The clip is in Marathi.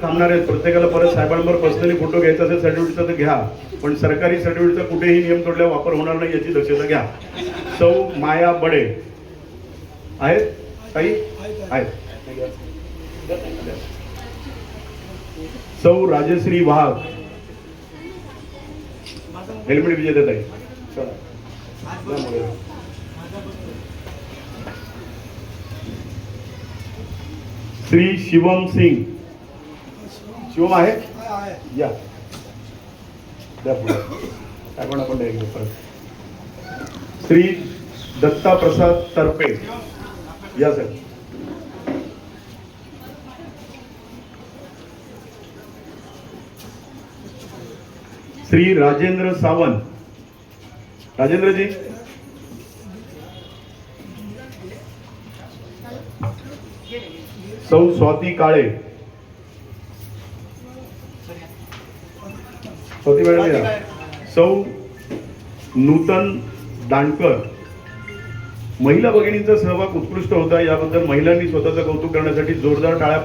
थांबणार आहेत. प्रत्येकाला परत साहेबांवर पर्सनली फोटो घ्यायचा असेल सर्टिफिकेटचा तर घ्या, पण सरकारी सर्टिफिकेटचा कुठेही नियम तोडल्यावर वापर होणार नाही याची दक्षता घ्या. सौ माया बडे आहेत ताई? आहेत. सौ राजश्री वाघ हेल्मेट विजेते ताई. श्री शिवम सिंग. शिवम आहे या द्या पुढे आपण परत. श्री दत्ता प्रसाद तरपे या सर. श्री राजेंद्र सावंत. राजेंद्र जी. सौ स्वाती काळे. स्वाती मॅडम या. सौ नूतन दांडकर. महिला भगिनींचा सहभाग उत्कृष्ट होता, याबद्दल महिलांनी स्वतःचं कौतुक करण्यासाठी जोरदार टाळ्या.